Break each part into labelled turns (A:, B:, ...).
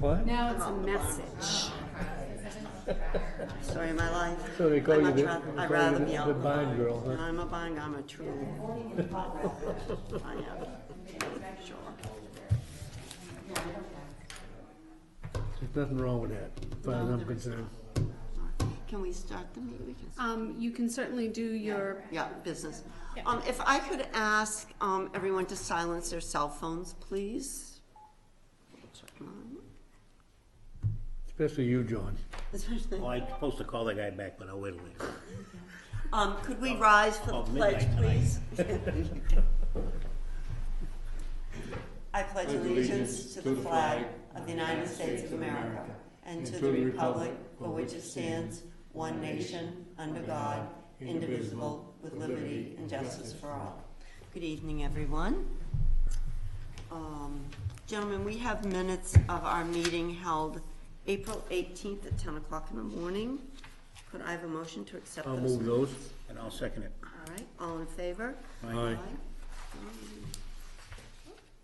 A: what?
B: Now it's a message.
C: Story of my life.
A: So they call
C: I'd
A: you
C: much
A: the,
C: rather,
A: they
C: I'd
A: call
C: rather
A: you
C: be
A: the
C: out.
A: bind girl, huh?
C: I'm a buying, I'm a true. I am. Sure.
A: There's nothing wrong with that, as far as I'm concerned.
C: Can we start the meeting? We can start.
B: You can certainly do your,
C: Yeah, business. If I could ask, everyone to silence their cell phones, please. Check mine.
A: Especially you, John.
C: Especially-
D: Well, I'm supposed to call the guy back, but I'll wait a little.
C: Could we rise for the pledge,
D: midnight
C: please? I pledge allegiance to the flag of the United States of America and to the republic for which it stands, one nation, under God, indivisible, with liberty and justice for all. Good evening, everyone. Gentlemen, we have minutes of our meeting held April 18th at 10 o'clock in the morning. Could I have a motion to accept
A: I'll
C: those?
A: move those.
D: And I'll second it.
C: All right, all in favor?
A: Aye.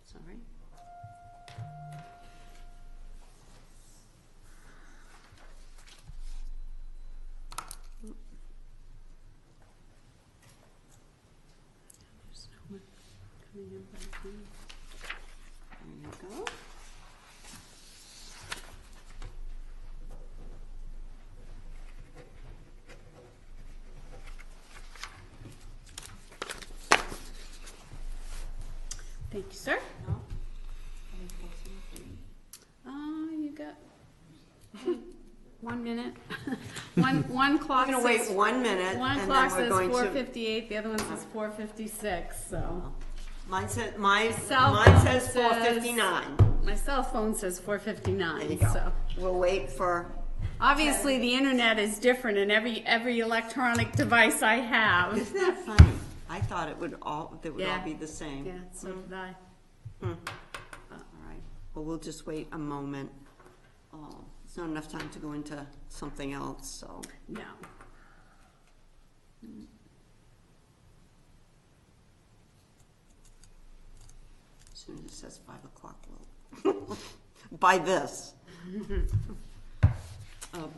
C: Sorry.
B: there's no one coming in by phone.
C: There you go.
B: Thank you, sir.
C: No?
B: You got 1 minute. one clock
C: We're gonna wait
B: says,
C: 1 minute
B: one
C: and
B: clock
C: then we're
B: says
C: going to.
B: 4:58, the other one says 4:56, so.
C: Mine says,
B: Cell
C: mine
B: phone
C: says
B: says-
C: 4:59.
B: My cell phone says
C: There you
B: 4:59,
C: go.
B: so.
C: We'll wait for,
B: Obviously, the internet is different in every electronic device I have.
C: isn't that funny? I thought it would all
B: Yeah.
C: be the same.
B: Yeah, so did I.
C: All right, well, we'll just wait a moment. There's not enough time to go into something else, so.
B: No.
C: As soon as it says 5 o'clock, we'll, by this.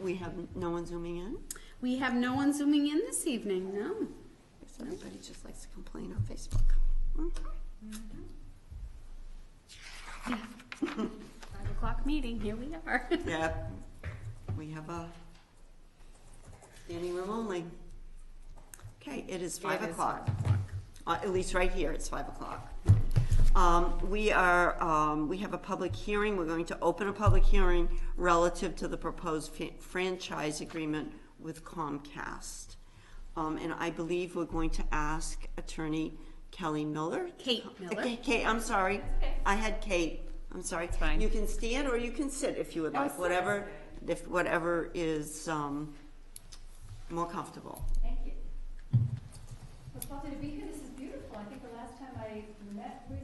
C: We have no one zooming in?
B: We have no one zooming in this evening, no.
C: Guess everybody just likes to complain on Facebook.
B: 5 o'clock meeting, here we are.
C: Yeah, we have a standing room only. Okay, it is 5
B: It is
C: o'clock.
B: 5 o'clock.
C: At least right here, it's 5 o'clock. We have a public hearing. We're going to open a public hearing relative to the proposed franchise agreement with Comcast. And I believe we're going to ask Attorney Kelly Miller.
B: Kate Miller.
C: Kate, I'm sorry. I had Kate. I'm sorry.
B: It's fine.
C: You can stand or you can sit if you would like, whatever is more comfortable.
E: Thank you. Well, it's lovely to be here. This is beautiful. I think the last time I met with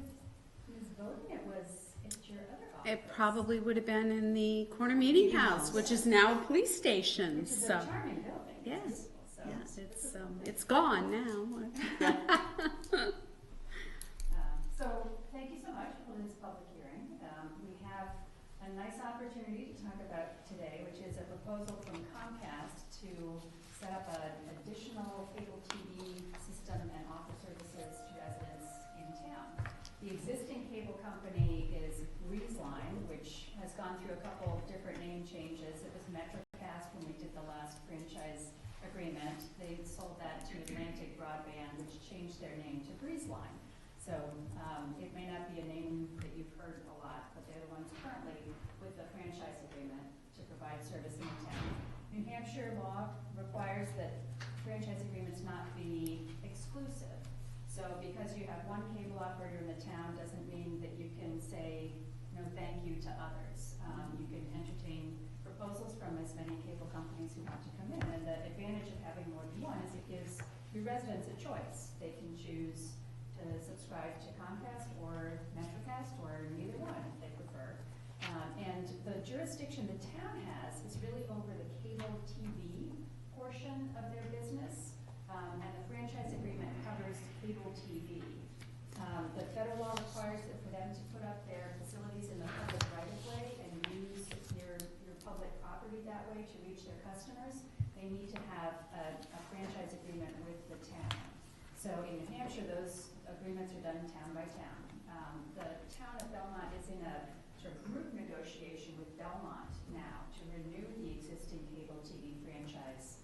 E: Ms. Bowden, it was at your other office.
B: It probably would have been in the corner meeting house, which is now a police station,
E: Which is
B: so.
E: a charming building. It's
B: Yes.
E: beautiful, so.
C: Yes.
B: It's gone now.
E: So, thank you so much for this public hearing. We have a nice opportunity to talk about today, which is a proposal from Comcast to set up an additional cable TV system and offer services to residents in town. The existing cable company is Breezeline, which has gone through a couple of different name changes. It was MetroCast when we did the last franchise agreement. They sold that to Atlantic Broadband, which changed their name to Breezeline. So it may not be a name that you've heard a lot, but they're the ones currently with the franchise agreement to provide service in the town. New Hampshire law requires that franchise agreements not be exclusive. So because you have one cable operator in the town doesn't mean that you can say no thank you to others. You can entertain proposals from as many cable companies who want to come in. And the advantage of having more than one is it gives your residents a choice. They can choose to subscribe to Comcast or MetroCast or neither one if they prefer. And the jurisdiction the town has is really over the cable TV portion of their business. And the franchise agreement covers cable TV. The federal law requires that for them to put up their facilities in the public right-of-way and use Hampshire, those agreements are done town by town. The town of Belmont is in a sort of group negotiation with Belmont now to renew the existing cable TV franchise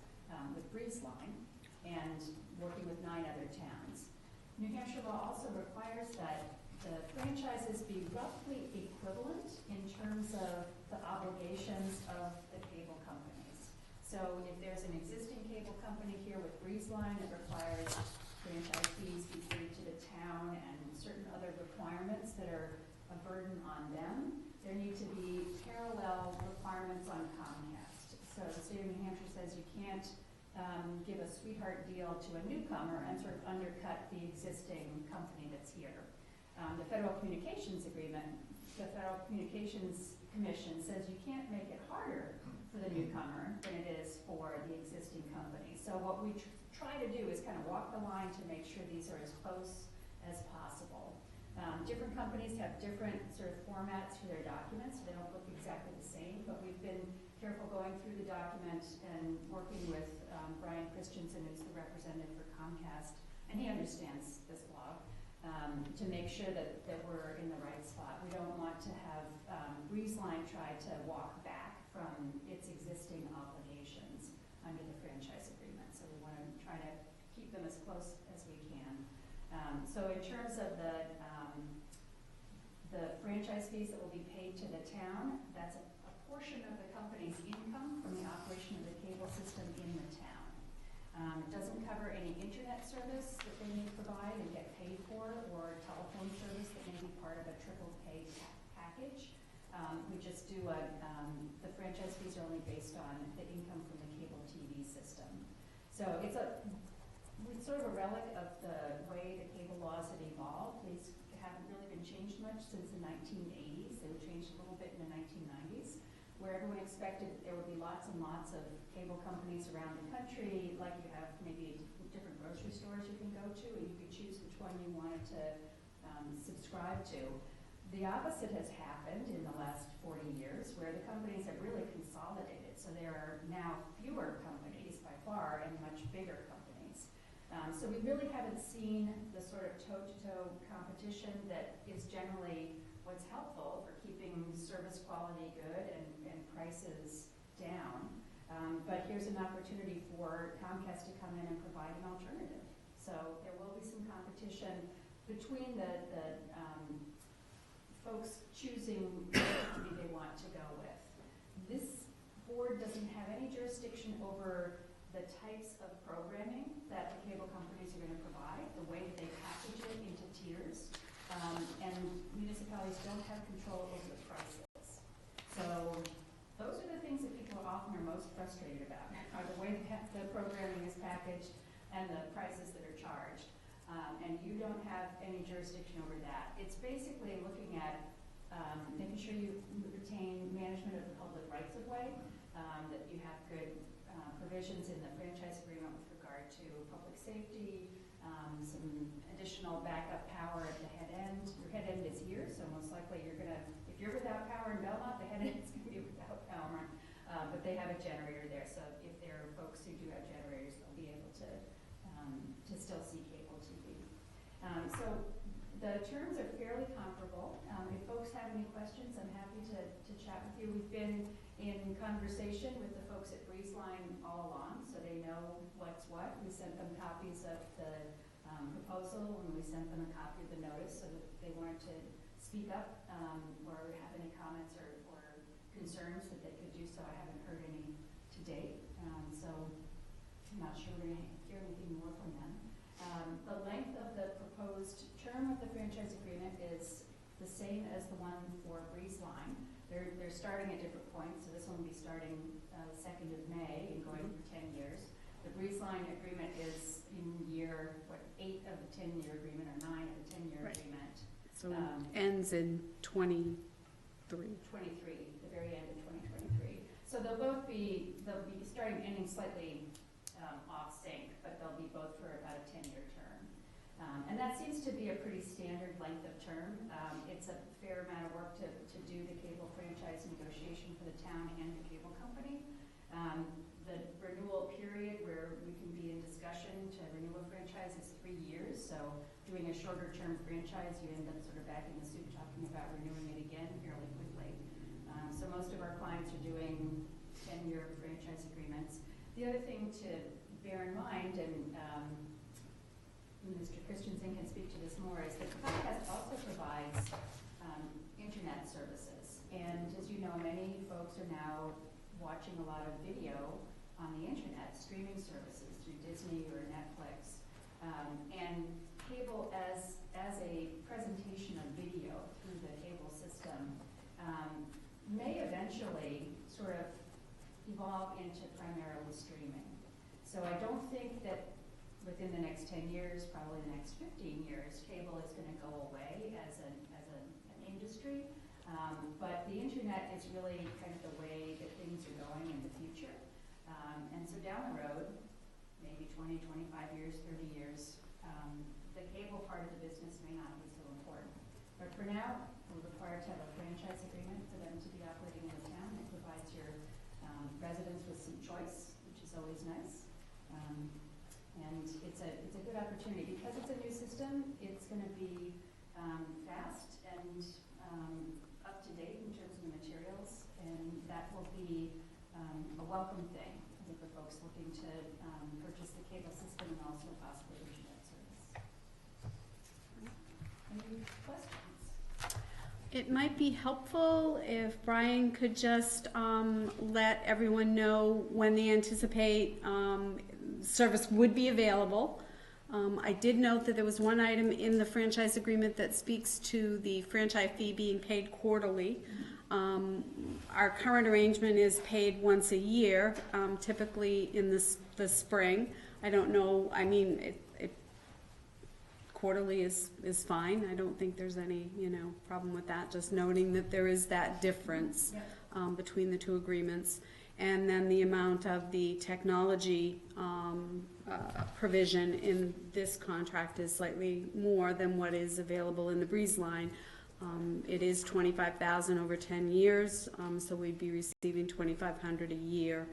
E: with Breezeline and working with 9 other towns. New Hampshire law also requires that the franchises be roughly equivalent in terms of the obligations of the cable companies. So if there's an existing cable company here with Breezeline that requires franchise fees be paid to the town and certain other requirements that are a burden on them, there need to be parallel requirements on Comcast. So the state of New Hampshire says you can't give a sweetheart deal to a newcomer and sort of undercut the existing company that's here. The Federal Communications Agreement, the Federal Communications Commission says you can't make it harder for the newcomer than it is for the existing company. So what we try to do is kind of walk the line to make sure these are as close as possible. Different companies have different sort of formats for their documents, so they don't look exactly the same, but we've been careful going through the document and working with Brian Christensen, who's the representative for Comcast, and he understands this law, to make sure that we're in the right spot. We don't want to have Breezeline try to walk back from its existing obligations under the franchise agreement, so we want to try to keep them as close as we can. So in terms of the franchise fees that will be paid to the town, that's a portion of the company's income from the operation of the cable system in the town. It doesn't cover any internet service that they may provide and get paid for, or telephone service that may be part of a triple pay package. We just do the franchise fees are only based on the income from the cable TV system. So it's sort of a relic of the way the cable laws have evolved. These haven't really been changed much since the 1980s. They were changed a little bit in the 1990s, where everyone expected there would be lots and lots of cable companies around the country, like you have maybe different grocery stores you can go to, and you could choose which one you wanted to subscribe to. The opposite has happened in the last 40 years, where the companies have really consolidated. So there are now fewer companies by far and much bigger companies. So we really haven't seen the sort of toe-to-toe competition that is generally what's helpful for keeping service quality good and prices down. But here's an opportunity for Comcast to come in and provide an alternative. So there will be some competition between the folks choosing which company they want to go with. This board doesn't have any jurisdiction over the types of programming that the cable companies are going to provide, the way that they package it into tiers, and municipalities don't have control over the prices. So those are the things that people often are most frustrated about, are the way that the programming is packaged and the prices that are charged. And you don't have any jurisdiction over that. It's basically looking at making sure you retain management of the public rights of way, that you have good provisions in the franchise agreement with regard to public safety, some additional backup power at the head end. Your head end is here, so most likely you're going to, if you're without power in Belmont, the head end is going to be without power. But they have a generator there, so if there are folks who do have generators, they'll be able to still see cable TV. So the terms are fairly comparable. If folks have any questions, I'm happy to chat with you. We've been in conversation with the folks at Breezeline all along, so they know what's what. We sent them copies of the proposal, and we sent them a copy of the notice so that they wanted to speak up or have any comments or concerns that they could do so. I haven't heard any to date, so I'm not sure we're going to hear anything more from them. The length of the proposed term of the franchise agreement is the same as the one for Breezeline. They're starting at different points, so this one will be starting 2nd of May and going for 10 years. The Breezeline agreement is in year, 8 of the 10-year agreement, or 9 of the 10-year
B: Right.
E: agreement.
B: So ends in 23.
E: 23, the very end of 2023. So they'll be starting and ending slightly off sync, but they'll be both for about a 10-year term. And that seems to be a pretty standard length of term. It's a fair amount of work to do the cable franchise negotiation for the town and the cable company. The renewal period where we can be in discussion to renew a franchise is 3 years, so doing a shorter term franchise, you end up sort of back in the suit talking about renewing it again fairly quickly. So most of our clients are doing 10-year franchise agreements. The other thing to bear in mind, and Mr. Christensen can speak to this more, is that Comcast also provides internet services. And as you know, many folks are now watching a lot of video on the internet, streaming services through Disney or Netflix. And cable as a presentation of video through the cable system may eventually sort of evolve into primarily streaming. So I don't think that within the next 10 years, probably the next 15 years, cable is going to go away as an industry. But the internet is really kind of the way that things are going in the future. And so down the road, maybe 20, 25 years, 30 years, the cable part of the business may not be so important. But for now, we're required to have a franchise agreement for them to be operating in the town. It provides your residents with some choice, which is always nice. And it's a good opportunity. Because it's a new system, it's going to be fast and up to date in terms of the materials, and that will be a welcome thing, I think, for folks looking to purchase the cable system and also possibly internet service. Any questions?
B: It might be helpful if Brian could just let everyone know when they anticipate service would be available. I did note that there was one item in the franchise agreement that speaks to the franchise fee being paid quarterly. Our current arrangement is paid once a year, typically in the spring. I don't know, I mean, quarterly is fine. I don't think there's any, problem with that. Just noting that there is that difference between the two agreements. And then the amount of the technology provision in this contract is slightly more than what is available in the Breeze line. It is $25,000 over 10 years, so we'd be receiving $2,500 a year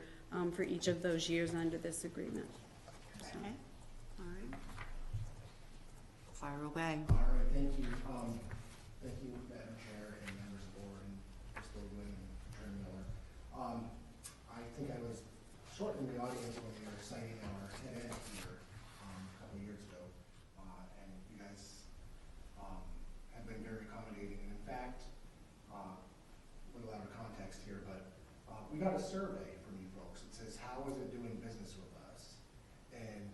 B: for each of those years under this agreement. So.
C: Okay. All right. Fire away.
F: All right, thank you. Thank you, Madam Chair and members of the board, and Ms. Goldwyn and Attorney Miller. I think I was short in the audience when we were citing our head end here a couple of years ago, and you guys have been very accommodating. And in fact, with a lot of context here, but we got a survey from you folks. It says, "How is it doing business with us?" And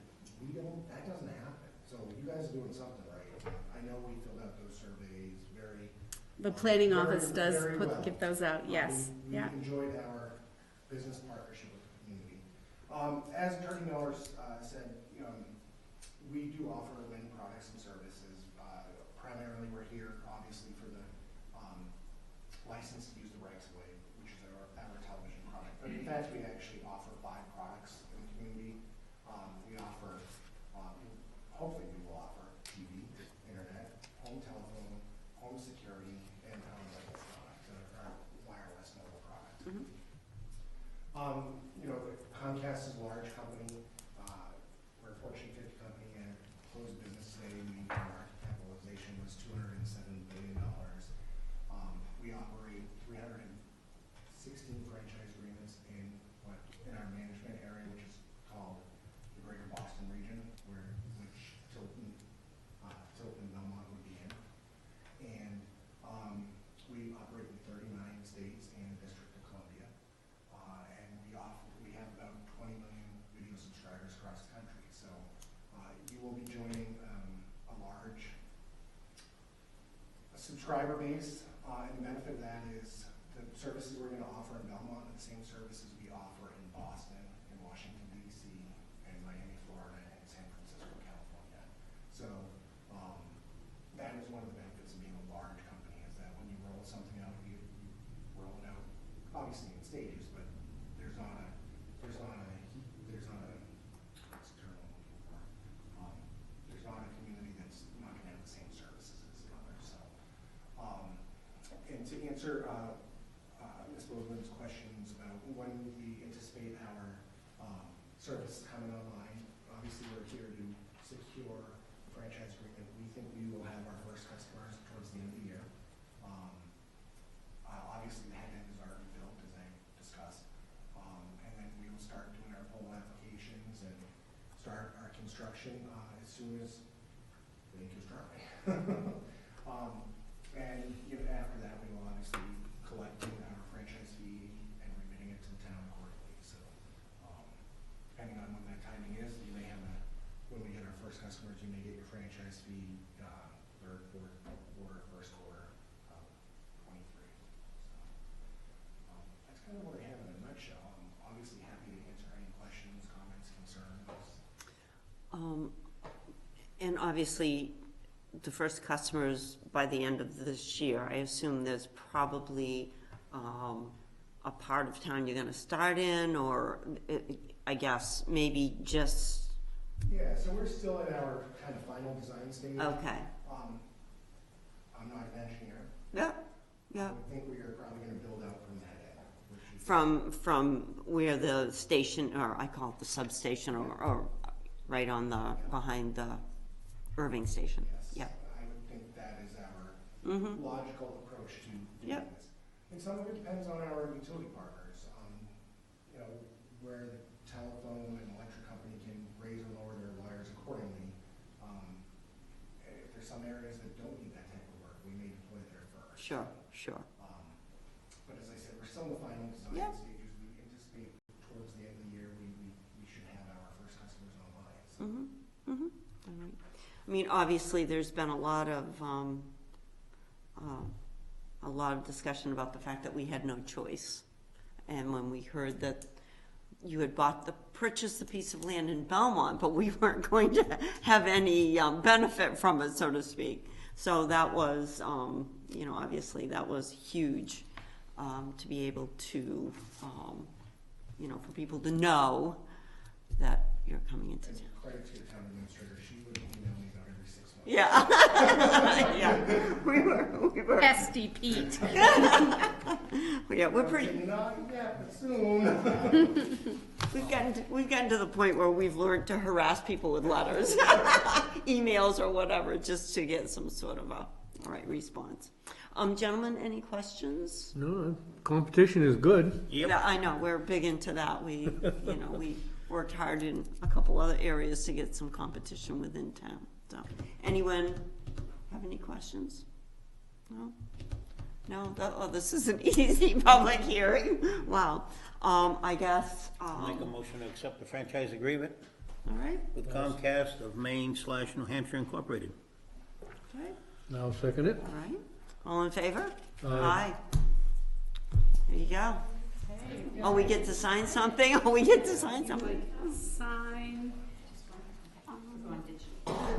F: that doesn't happen. So you guys are doing something right. I know we filled out those surveys very.
B: The planning
F: very,
B: office does
F: very well.
B: give those out, yes.
F: We enjoyed our business partnership with the community. As Attorney Miller said, we do offer many products and services. Primarily, we're here, obviously, for the license to use the rights of way, which is our television product. But in fact, we actually offer 5 products in the community. We offer, hopefully we will offer TV, internet, home telephone, home security, and home mobile product, our wireless mobile product.
C: Mm-hmm.
F: Comcast is a large company. We're a Fortune 50 company, and closed business today, our market capitalization was $207 billion. We operate 316 franchise agreements in our management area, which is called the Greater Boston region, which Tilton, Belmont would be in. And we operate in 39 states and the District of Columbia. And we have about 20 million video subscribers across the country. So you will be joining a large subscriber base. And the benefit of that is the services we're going to offer in Belmont are the same services we offer in Boston, in Washington, D.C., and Miami, Florida, and San Francisco, California. So that is one of the benefits of being a large company, is that when you roll something out, you roll it out, obviously in stages, but there's not a there's not a community that's not going to have the same services as the others. So, and to answer Ms. Bowman's questions about when we anticipate our services coming online, obviously we're here to secure franchise agreement soon as the ink is dry. And, you know, after that, we will obviously be collecting our franchise fee and remitting it to the town accordingly, so, depending on when that timing is, you may have when we get our first customers, you may get your franchise fee, third, fourth quarter, first quarter, 23. So, that's kind of what I have in a nutshell. I'm obviously happy to answer any questions, comments, concerns.
C: And obviously, the first customers by the end of this year, I assume there's probably a part of town you're gonna start in, or I guess maybe just,
F: Yeah, so we're still in our kind of final design stage.
C: okay.
F: I'm not an engineer.
C: Yeah, yeah.
F: I would think we are probably gonna build out from that end, which is.
C: From where the station, or I call it the substation, or right on the, behind the Irving station.
F: Yes,
C: Yeah.
F: I would think that is our
C: Mm-hmm.
F: logical approach to doing
C: Yep.
F: this. And some of it depends on our utility partners, you know, where the telephone and electric company can raise or lower their wires accordingly. If there's some areas that don't need that type of work, we may deploy there first.
C: Sure, sure.
F: But as I said, we're still in the final design
C: Yeah.
F: stages. We anticipate towards the end of the year, we should have our first customers online. So.
C: Mm-hmm, mm-hmm. All right. I mean, obviously, there's been a lot of discussion about the fact that we had no choice. And when we heard that you had purchased the piece of land in Belmont, but we weren't going to have any benefit from it, so to speak. So that was, you know, obviously that was huge, to be able to, you know, for people to know that you're coming into
F: And
C: town.
F: credit to your town administrator, she would email me about every 6 months.
C: Yeah. Yeah. We were.
B: Pesty Pete.
C: Yeah, we're pretty.
F: Not yet, but soon.
C: We've gotten to the point where we've learned to harass people with letters, emails, or whatever, just to get some sort of a response. Gentlemen, any questions?
A: No, competition is good.
D: Yep.
C: Yeah, I know, we're big into that. We worked hard in a couple other areas to get some competition within town. So, anyone have any questions? No? No? This is an easy public hearing. Wow. I guess,
D: Make a motion to accept the franchise agreement
C: all right,
D: with Comcast of Maine/New Hampshire Incorporated.
C: okay,
A: Now second it.
C: all right. All in favor?
A: Aye.
C: There you go. Oh, we get to sign something? Oh, we get to sign something?
B: Sign,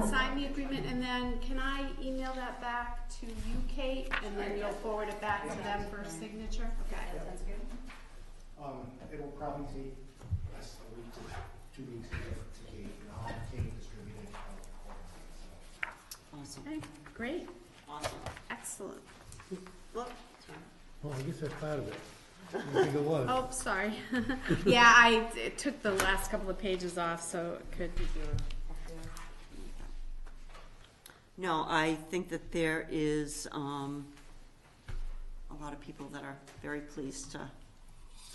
B: sign the agreement, and then can I email that back to you, Kate, and then you'll forward it back to them for signature? Okay.
E: That's good.
F: It'll probably take us a week to 2 weeks to get to Kate, and I'll have Kate distribute it accordingly.
C: Awesome.
B: Okay, great,
C: Awesome.
B: excellent.
C: Look.
A: Oh, I guess that's part of it. I didn't think it was.
B: Oh, sorry. Yeah, I took the last couple of pages off, so it could be.
C: No, I think that there is a lot of people that are very pleased to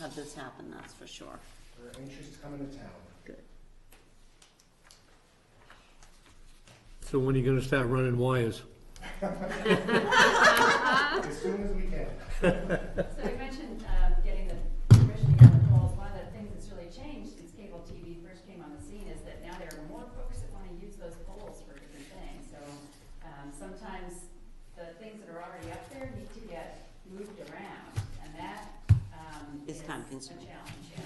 C: have this happen, that's for sure.
F: We're anxious to come into town.
C: Good.
F: So
A: when are you gonna start running wires?
F: As soon as we can.
E: So you mentioned getting the permission to get the poles. One of the things that's really changed since cable TV first came on the scene is that now there are more folks that want to use those poles for different things. So sometimes the things that are already up there need to get moved around, and that
C: It's kind of
E: a
C: concerning.
E: challenge. Yeah.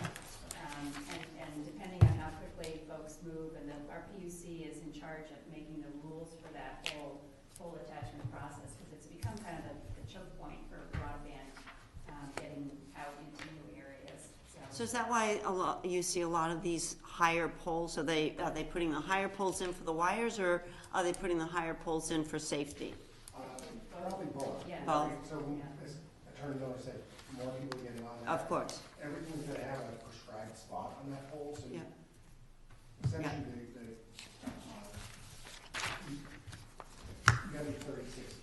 E: And depending on how quickly folks move, and our PUC is in charge of making the rules for that whole attachment process, because it's become kind of the choke point for broadband getting out into new areas.
C: So is that why you see a lot of these higher poles? Are they putting the higher poles in for the wires, or are they putting the higher poles in for safety?
F: Probably both.
E: Yeah.
C: Both.
F: So, as Attorney Miller said, more people getting on that.
C: Of course.
F: Everything's gonna have a prescribed spot on that pole, so
C: Yeah.
F: essentially you gotta be 36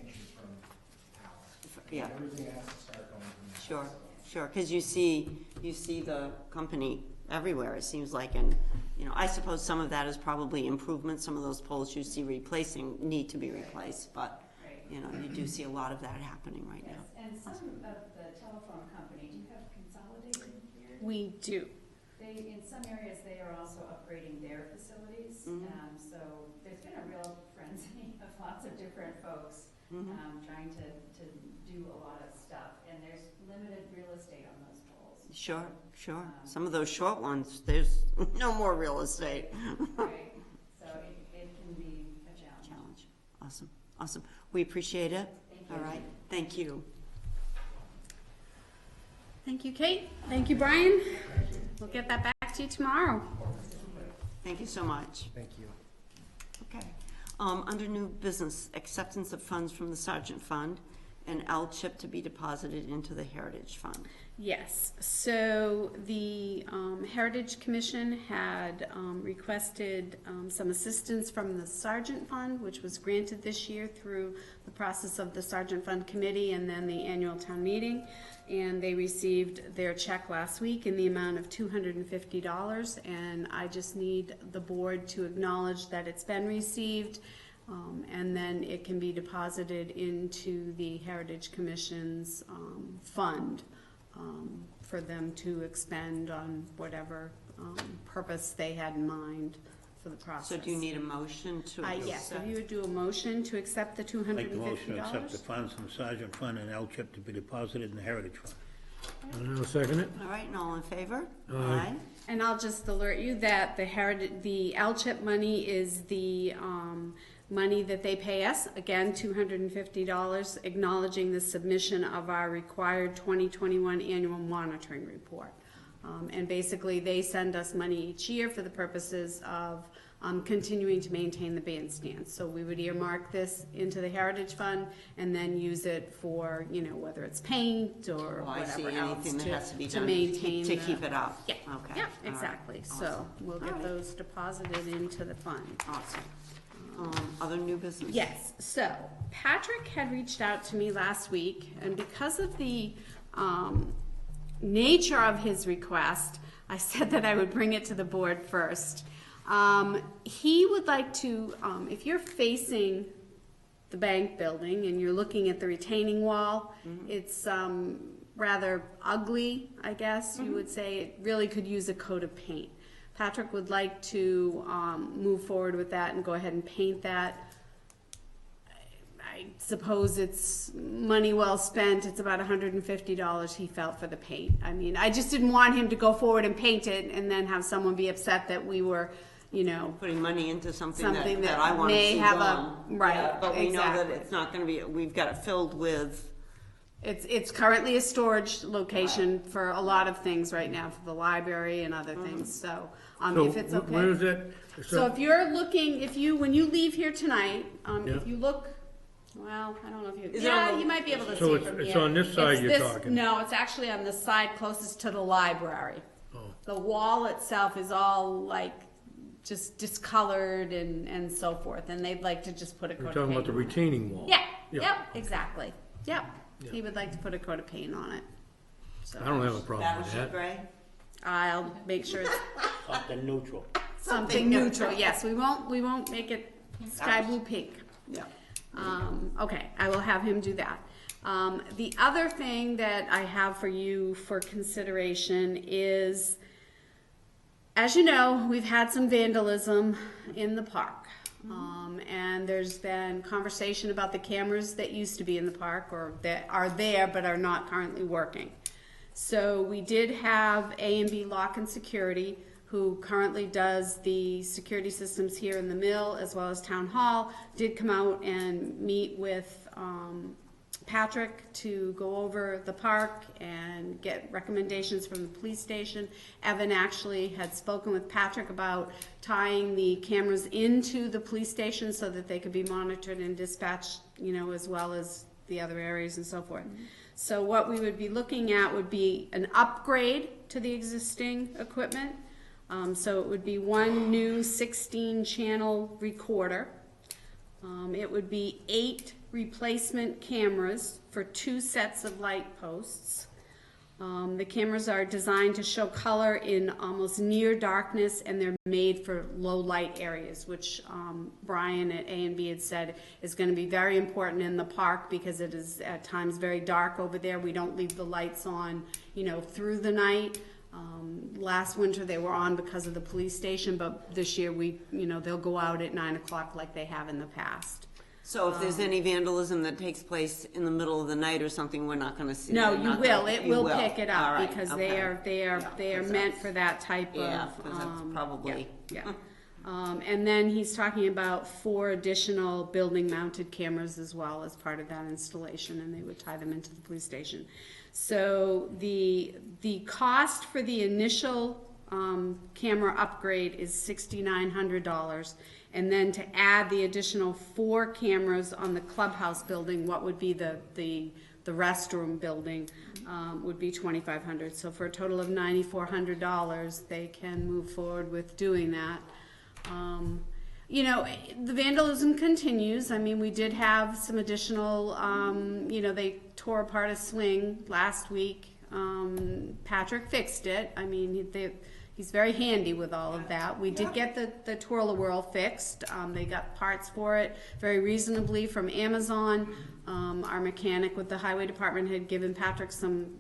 F: inches from the tower.
C: Yeah.
F: Everything has to start going from there.
C: Sure,
F: So,
C: sure, because you see the company everywhere, it seems like, and you know, I suppose some of that is probably improvement. Some of those poles you see replacing need to be replaced, but,
E: Right.
C: you know, you do see a lot of that happening right
E: Yes,
C: now.
E: and some of the telephone company, do you have Consolidated here?
B: We do.
E: They, in some areas, they are also upgrading their facilities.
C: Mhm.
E: So there's been a real frenzy of lots of different folks
C: Mhm.
E: trying to do a lot of stuff, and there's limited real estate on those poles.
C: Sure, sure. Some of those short ones, there's no more real estate.
E: Right, so it can be a challenge.
C: Challenge. Awesome, awesome. We appreciate it.
E: Thank you.
C: All right, thank you.
B: Thank you, Kate. Thank you, Brian. We'll get that back to you tomorrow.
C: Thank you so much.
A: Thank you.
C: Okay. Under new business, acceptance of funds from the Sergeant Fund and L-chip to be deposited into the Heritage Fund.
B: Yes, so the Heritage Commission had requested some assistance from the Sergeant Fund, which was granted this year through the process of the Sergeant Fund Committee and then the annual town meeting. And they received their check last week in the amount of $250, and I just need the board to acknowledge that it's been received, and then it can be deposited into the Heritage Commission's fund for them to expend on whatever purpose they had in mind for the process.
C: So do you need a motion to accept?
B: Yes, so you would do a motion to accept the
D: Make the motion to accept the
B: $250?
D: funds from the Sergeant Fund and L-chip to be deposited in the Heritage Fund.
A: And I'll second it.
C: All right, and all in favor?
A: Aye.
B: And I'll just alert you that the L-chip money is the money that they pay us, again, $250, acknowledging the submission of our required 2021 annual monitoring report. And basically, they send us money each year for the purposes of continuing to maintain the bandstand. So we would earmark this into the Heritage Fund and then use it for, you know, whether it's paint or
C: Well, I see
B: whatever else
C: anything that has to be
B: to
C: done
B: maintain
C: to
B: the-
C: keep it up.
B: Yeah,
C: Okay.
B: yeah,
C: All right.
B: exactly. So
C: Awesome.
B: we'll
C: All
B: get
C: right.
B: those deposited into the fund.
C: Awesome. Other new business?
B: Yes, so Patrick had reached out to me last week, and because of the nature of his request, I said that I would bring it to the board first. He would like to, if you're facing the bank building and you're looking at the retaining wall, it's rather ugly, I guess you would say. It really could use a coat of paint. Patrick would like to move forward with that and go ahead and paint that. I suppose it's money well spent. It's about $150 he felt for the paint. I mean, I just didn't want him to go forward and paint it and then have someone be upset that we were, you know,
C: Putting money into something
B: something
C: that I want to
B: may
C: see
B: have
C: gone.
B: a, right,
C: Yeah, but we know that
B: exactly.
C: it's not gonna be, we've got it filled with,
B: It's currently a storage location for a lot of things right now, for the library and other things, so,
A: So
B: if it's okay.
A: where is it?
B: So if you're looking, when you leave here tonight,
A: Yeah.
B: if you look, well, I don't know if you,
C: Is it on
B: yeah,
C: the-
B: you might be able to
A: So
B: see
A: it's-
B: from
A: it's
B: here.
A: on this side
B: It's
A: you're
B: this-
A: talking?
B: No, it's actually on the side closest to the library.
A: Oh.
B: The wall itself is all like, just discolored and so forth, and they'd like to just put a
A: You're
B: coat of
A: talking about
B: paint
A: the
B: on it.
A: retaining wall?
B: Yeah,
A: Yeah.
B: yep, exactly, yep.
A: Yeah.
B: He would like to put a coat of paint on it. So
A: I don't have a problem with
C: battleship
A: that.
C: gray?
B: I'll make sure it's
D: Something neutral.
B: something neutral, yes, we won't make it sky blue pink.
C: Yeah.
B: Okay, I will have him do that. The other thing that I have for you for consideration is, as you know, we've had some vandalism in the park. And there's been conversation about the cameras that used to be in the park or that are there but are not currently working. So we did have A&B Lock and Security, who currently does the security systems here in the mill as well as Town Hall, did come out and meet with Patrick to go over the park and get recommendations from the police station. Evan actually had spoken with Patrick about tying the cameras into the police station so that they could be monitored and dispatched, you know, as well as the other areas and so forth. So what we would be looking at would be an upgrade to the existing equipment. So it would be one new 16-channel recorder. It would be 8 replacement cameras for 2 sets of light posts. The cameras are designed to show color in almost near darkness, and they're made for low light areas, which Brian at A&B had said is going to be very important in the park because it is at times very dark over there. We don't leave the lights on, through the night. Last winter they were on because of the police station, but this year they'll go out at 9 o'clock like they have in the past.
C: So if there's any vandalism that takes place in the middle of the night or something, we're not gonna see
B: No,
C: it?
B: you
C: Not
B: will.
C: that-
B: It
C: you
B: will pick it
C: All
B: up
C: right,
B: because
C: okay.
B: they are
C: 'cause
B: meant for that type
C: Yeah,
B: of.
C: 'cause that's probably.
B: Yeah. And then he's talking about 4 additional building mounted cameras as well as part of that installation, and they would tie them into the police station. So the cost for the initial camera upgrade is $6,900. And then to add the additional 4 cameras on the clubhouse building, what would be the restroom building, would be $2,500. So for a total of $9,400, they can move forward with doing that. The vandalism continues. I mean, we did have some additional, they tore apart a swing last week. Patrick fixed it. I mean, he's very handy with all of that. We did get the twirl-a-whirl fixed. They got parts for it very reasonably from Amazon. Our mechanic with the highway department had given Patrick some,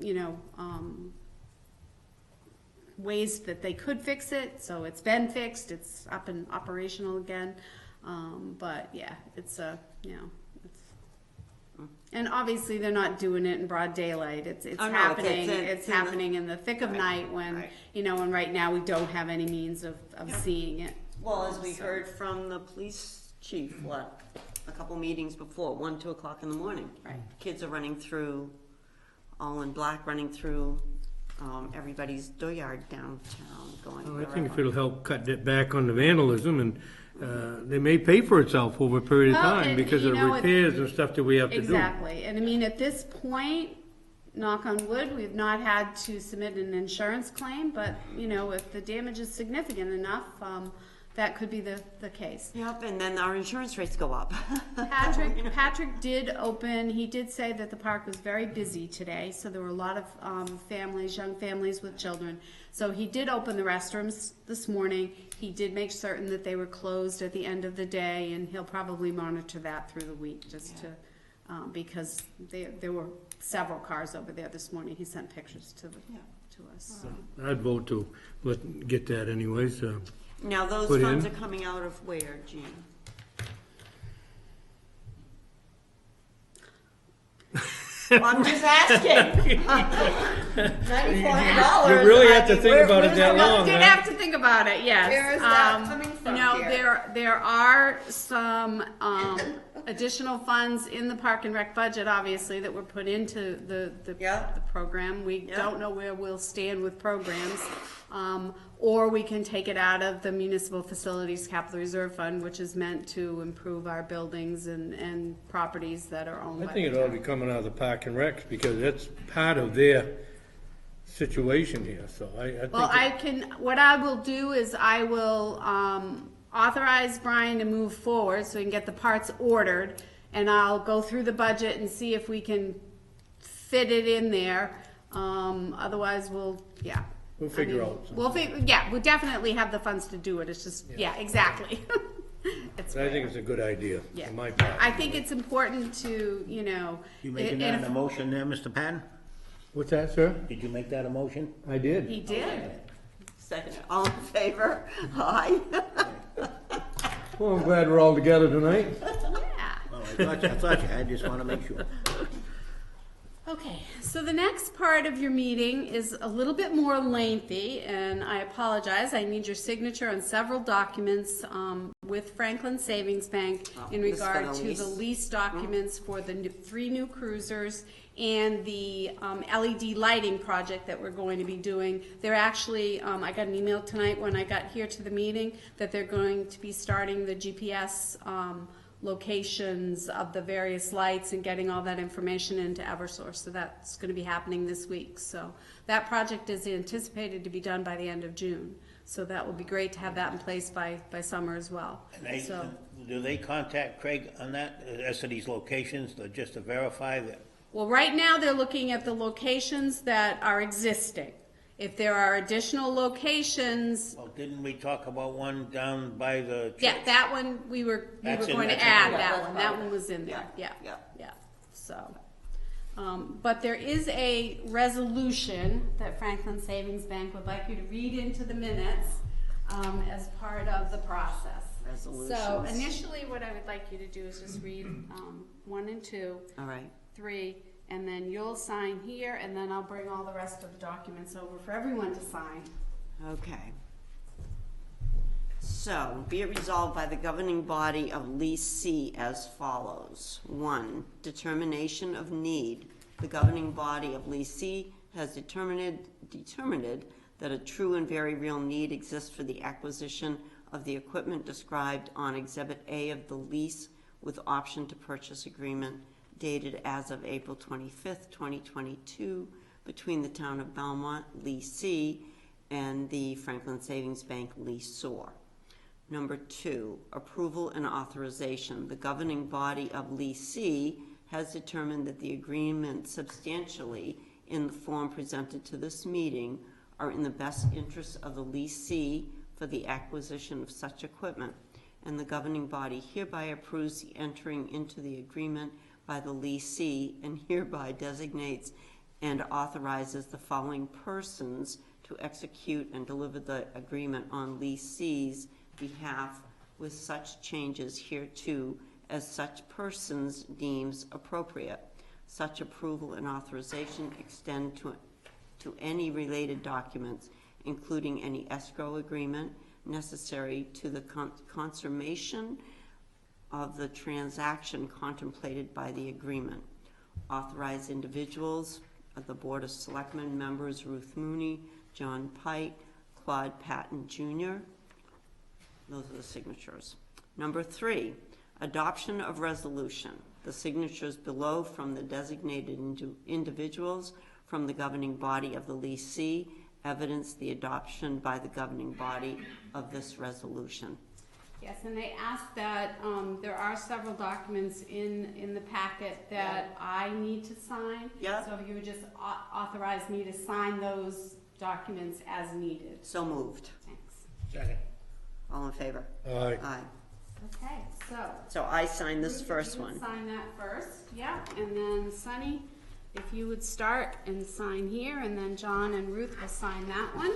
B: ways that they could fix it. So it's been fixed. It's up and operational again. But yeah, it's and obviously they're not doing it in broad daylight. It's
C: Oh, no,
B: happening.
C: it's
B: It's happening in the thick of night when,
C: right.
B: And right now we don't have any means of seeing it.
C: Well, as we heard from the police chief, a couple meetings before, 1, 2 o'clock in the morning.
B: Right.
C: Kids are running through, all in black, running through everybody's dooryard downtown, going
A: Well, I
C: wherever.
A: think if it'll help cut it back on the vandalism, and they may pay for itself over a period of
B: Well,
A: time
B: and,
A: because of repairs and stuff that we have to do.
B: Exactly. And I mean, at this point, knock on wood, we've not had to submit an insurance claim, but, if the damage is significant enough, that could be the case.
C: Yep, and then our insurance rates go up.
B: Patrick did open, he did say that the park was very busy today, so there were a lot of young families with children. So he did open the restrooms this morning. He did make certain that they were closed at the end of the day, and he'll probably monitor that through the week just to, because there were several cars over there this morning. He sent pictures to us. So.
A: I'd vote to get that anyways.
C: Now, those
A: Put
C: funds
A: in.
C: are coming out of where, Jean? Well, I'm just asking. $9,400.
A: You really have to think about it that long,
B: Did
A: huh?
B: have to think about it, yes.
C: Where is that coming from here?
B: There are some additional funds in the Park and Rec budget, obviously, that were put into the
C: Yeah.
B: program. We
C: Yeah.
B: don't know where we'll stand with programs. Or we can take it out of the Municipal Facilities Capital Reserve Fund, which is meant to improve our buildings and properties that are owned by
A: I
B: the
A: think it ought to be coming out of the Park and Recs because that's part of their situation here, so I
B: Well,
A: think.
B: what I will do is I will authorize Brian to move forward so we can get the parts ordered, and I'll go through the budget and see if we can fit it in there. Otherwise, we'll
A: Figure out.
B: We'll definitely have the funds to do it. It's just, exactly. It's
A: I think it's a good idea
B: Yeah.
A: on my part.
B: I think it's important to,
D: You making
B: and
D: that
B: if-
D: a motion there, Mr. Patton?
A: What's that, sir?
D: Did you make that a motion?
A: I did.
B: he did.
C: Second, all in favor? Aye.
A: Well, I'm glad we're all together tonight.
B: Yeah.
D: Well, I thought you had, just wanna make sure.
B: Okay, so the next part of your meeting is a little bit more lengthy, and I apologize. I need your signature on several documents with Franklin Savings Bank in
C: this is for
B: regard
C: the
B: to
C: lease?
B: the lease documents for the 3 new cruisers and the LED lighting project that we're going to be doing. They're actually, I got an email tonight when I got here to the meeting that they're going to be starting the GPS locations of the various lights and getting all that information into Eversource. So that's going to be happening this week. So that project is anticipated to be done by the end of June. So that will be great to have that in place by summer as well.
D: And
B: So
D: do they contact Craig on that, as to these locations, just to verify that
B: Well, right now, they're looking at the locations that are existing. If there are additional locations,
D: Well, didn't we talk about one down by the church?
B: yeah, that one, we were
D: That's in-
B: going to
D: that's in-
B: add
C: Yeah,
B: that
C: that's
B: one. That
C: fine.
B: one was in there, yeah,
C: Yeah.
B: yeah, so. But there is a resolution that Franklin Savings Bank would like you to read into the minutes, as part of the process. So
C: Resolutions.
B: initially, what I would like you to do is just read, 1 and 2,
C: All right.
B: 3, and then you'll sign here, and then I'll bring all the rest of the documents over for everyone to sign.
C: Okay. So, be it resolved by the governing body of leasee as follows. 1, determination of need. The governing body of leasee has determined that a true and very real need exists for the acquisition of the equipment described on Exhibit A of the lease with option to purchase agreement dated as of April 25th, 2022, between the town of Belmont, leasee, and the Franklin Savings Bank leaseor. Number 2, approval and authorization. The governing body of leasee has determined that the agreement substantially in the form presented to this meeting are in the best interest of the leasee for the acquisition of such equipment, and the governing body hereby approves the entering into the agreement by the leasee and hereby designates and authorizes the following persons to execute and deliver the agreement on leasee's behalf with such changes hereto as such persons deems appropriate. Such approval and authorization extend to any related documents, including any escrow agreement necessary to the consummation of the transaction contemplated by the agreement. Authorized individuals of the Board of Selectmen members Ruth Mooney, John Pike, Claude Patton Jr. Those are the signatures. Number 3, adoption of resolution. The signatures below from the designated individuals from the governing body of the leasee evidence the adoption by the governing body of this resolution.
B: Yes, and they asked that, there are several documents in the packet that I need to sign.
C: Yeah.
B: So if you would just authorize me to sign those documents as needed.
C: So moved.
B: Thanks.
D: Second.
C: All in favor?
A: Aye.
C: Aye.
B: Okay, so.
C: So I sign this
B: Ruth,
C: first
B: you would
C: one.
B: sign that first, yeah, and then Sunny, if you would start and sign here, and then John and Ruth will sign that one.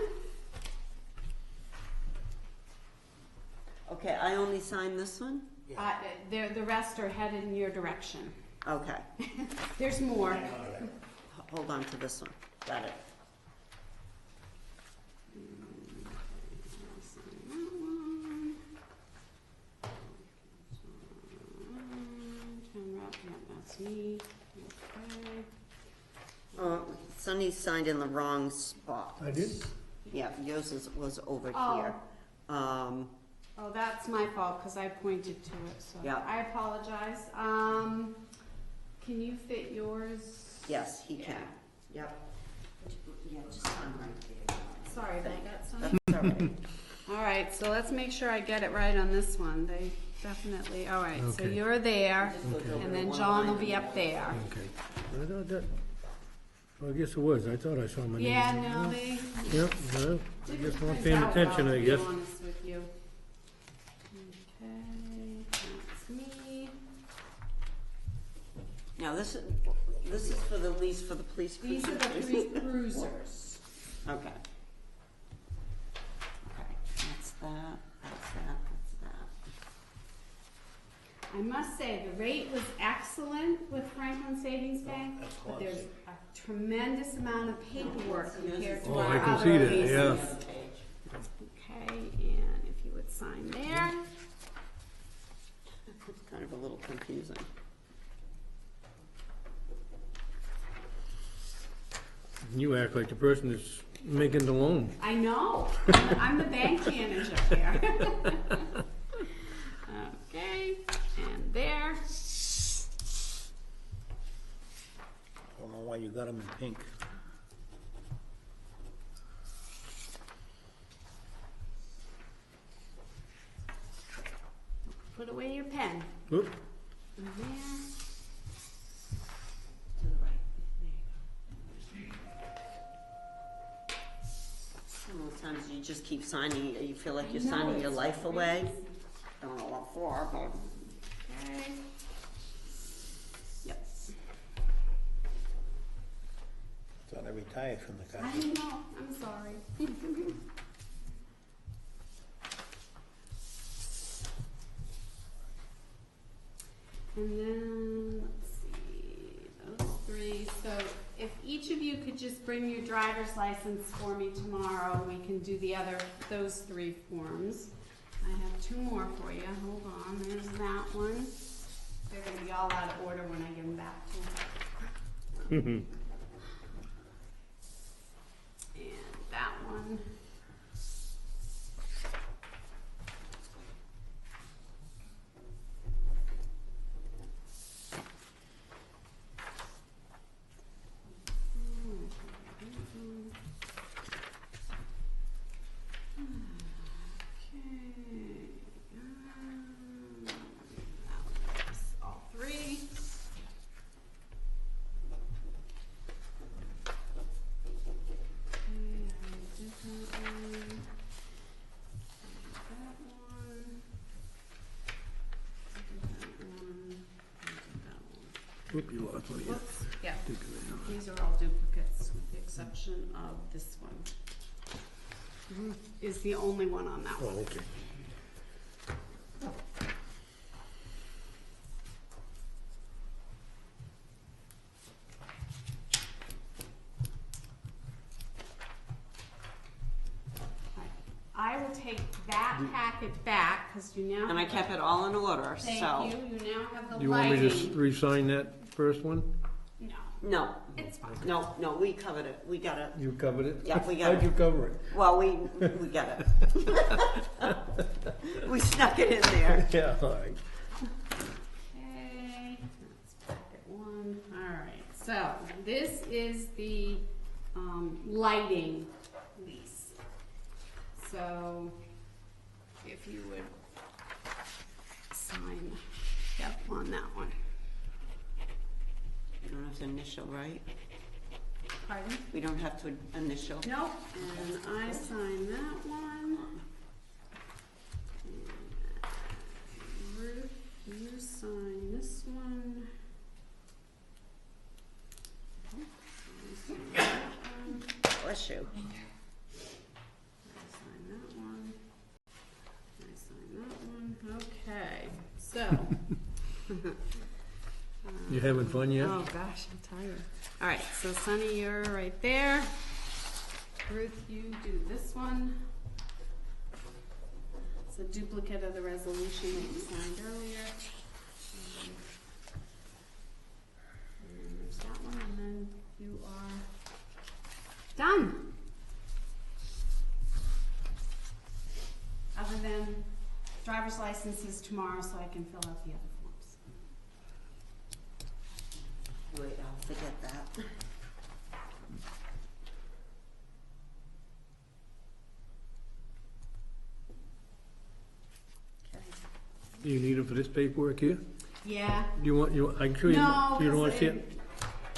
C: Okay, I only sign this one?
B: The rest are headed in your direction.
C: Okay.
B: There's more.
C: Hold on to this one. Got it.
B: That's me. Okay.
C: Sunny signed in the wrong spot.
A: I did?
C: Yeah, yours was over
B: Oh.
C: here.
B: Oh, that's my fault, because I pointed to it, so
C: Yeah.
B: I apologize. Can you fit yours?
C: Yes, he can. Yep. Yeah, just sign right there.
B: Sorry about that, son.
C: That's all right.
B: All right, so let's make sure I get it right on this one. They definitely, all right, so
A: Okay.
B: you're there,
C: Just look over
B: and then
C: one
B: John will
C: line.
B: be up there.
A: Okay. I thought that, well, I guess it was. I thought I saw my name.
B: Yeah, no, they.
A: Yep, well, I
B: didn't
A: just not
B: print
A: paying
B: out
A: attention,
B: well,
A: I
B: to be
A: guess.
B: honest with you. Okay, that's me.
C: Now, this is for the lease for the police
B: These
C: cruiser.
B: are the 3 cruisers.
C: Okay. Okay, that's that, that's that, that's that.
B: I must say, the rate was excellent with Franklin Savings Bank,
D: That's
B: but
D: close.
B: there's a tremendous amount of paperwork compared to
A: Oh,
B: our
A: I can
B: other
A: see that,
B: leases.
A: yeah.
B: Okay, and if you would sign there.
C: It's kind of a little confusing.
A: You act like the person that's making the loan.
B: I know, I'm the bank manager here. Okay, and there.
D: I don't know why you got them in pink.
B: Put away your pen.
A: Oop,
B: And there.
C: To the right. sometimes you just keep signing, you feel like you're signing your life away. Don't know what for, but.
B: Okay. Yep.
D: Thought I retired from the
B: I
D: country.
B: know, I'm sorry. And then, let's see, those three, so if each of you could just bring your driver's license for me tomorrow, we can do those three forms. I have two more for you, hold on, there's that one. They're gonna be all out of order when I give them back to you. And that one. All three.
A: Oop, you lost one here.
B: Whoops, yeah, these are all duplicates with the exception of this one. Ruth is the only one on that one.
A: Oh, okay.
B: I will take that packet back, because you now.
C: And I kept it all in order, so.
B: Thank you, you now have the
A: Do you want me to
B: lighting.
A: re-sign that first one?
B: No,
C: No,
B: it's fine.
C: no, we covered it, we got it.
A: You covered it?
C: Yeah, we got
A: How'd you cover it?
C: Well, we got it. We snuck it in there.
A: Yeah, all right.
B: Okay, that's packet one, alright, so this is the, lighting lease. So, if you would sign, yep, on that one.
C: You don't have to initial, right?
B: Pardon?
C: We don't have to initial.
B: Nope, and I sign that one. And Ruth, you sign this one. I sign that one.
C: Bless you.
B: I sign that one. I sign that one. Okay, so.
A: You having fun yet?
B: Oh gosh, I'm tired. All right, so Sunny, you're right there. Ruth, you do this one. It's a duplicate of the resolution that you signed earlier. And there's that one, and then you are done. Other than driver's licenses tomorrow, so I can fill out the other forms.
C: Wait, I'll forget that. Okay.
A: Do you need it for this paperwork here?
B: Yeah.
A: I'm sure you
B: No,
A: don't want to
B: 'cause
A: see it?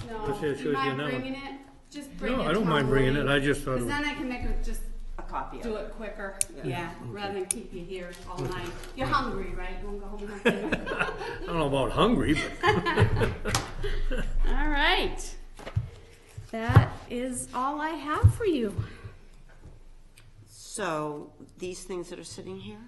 B: No,
A: Let's see, it
B: do
A: shows
B: you
A: you
B: mind
A: another one.
B: bringing it? Just bring it.
A: No, I don't mind bringing it, I just thought
B: Because
A: it
B: then I can make it, just
C: A copy of
B: do
C: it.
B: it quicker,
C: Yeah.
B: yeah, rather than keep you here all night. You're hungry, right? You wanna go home and have dinner?
A: I don't know about hungry, but
B: All right. That is all I have for you.
C: So, these things that are sitting here?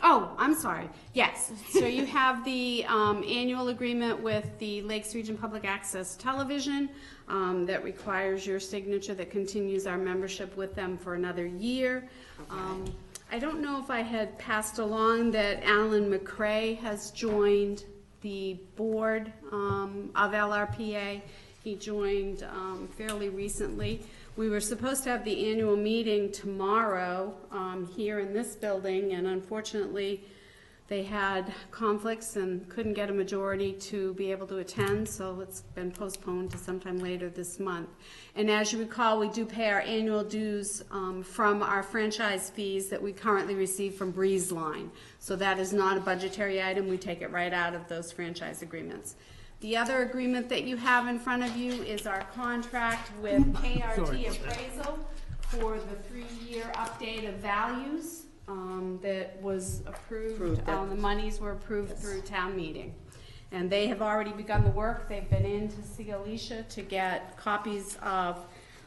B: Oh, I'm sorry. Yes. So you have the annual agreement with the Lakes Region Public Access Television that requires your signature, that continues our membership with them for another year. I don't know if I had passed along that Alan McCrae has joined the board of LRPA. He joined fairly recently. We were supposed to have the annual meeting tomorrow here in this building, and unfortunately, they had conflicts and couldn't get a majority to be able to attend, so it's been postponed to sometime later this month. And as you recall, we do pay our annual dues from our franchise fees that we currently receive from Breeze Line. So that is not a budgetary item, we take it right out of those franchise agreements. The other agreement that you have in front of you is our contract with KRT Appraisal for the 3-year update of values, that was approved, the monies were approved through town meeting. And they have already begun the work. They've been in to see Alicia to get copies of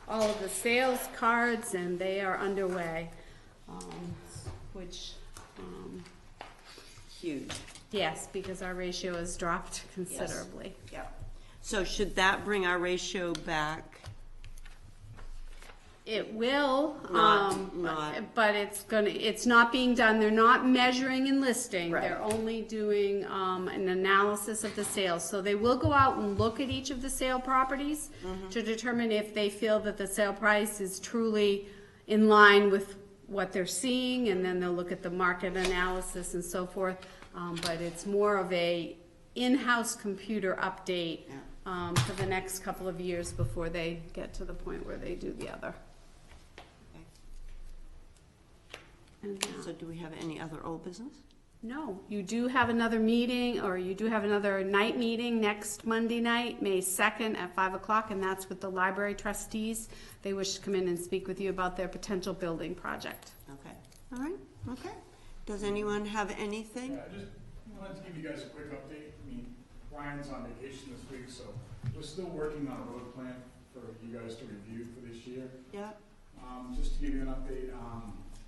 B: all of the sales cards, and they are underway, which,
C: Huge.
B: yes, because our ratio has dropped considerably.
C: Yeah. So should that bring our ratio back?
B: It will,
C: Not-
B: but it's not being done, they're not measuring and listing,
C: Right.
B: they're only doing, an analysis of the sales. So they will go out and look at each of the sale properties to determine if they feel that the sale price is truly in line with what they're seeing, and then they'll look at the market analysis and so forth. But it's more of a in-house computer update, for the next couple of years before they get to the point where they do the other. And,
C: So do we have any other old business?
B: no, you do have another meeting, or you do have another night meeting next Monday night, May 2nd at 5 o'clock, and that's with the library trustees. They wish to come in and speak with you about their potential building project.
C: Okay, all right, okay. Does anyone have anything?
G: Yeah, I just wanted to give you guys a quick update. I mean, Brian's on vacation this week, so we're still working on a road plan for you guys to review for this year.
C: Yeah,
G: Just to give you an update,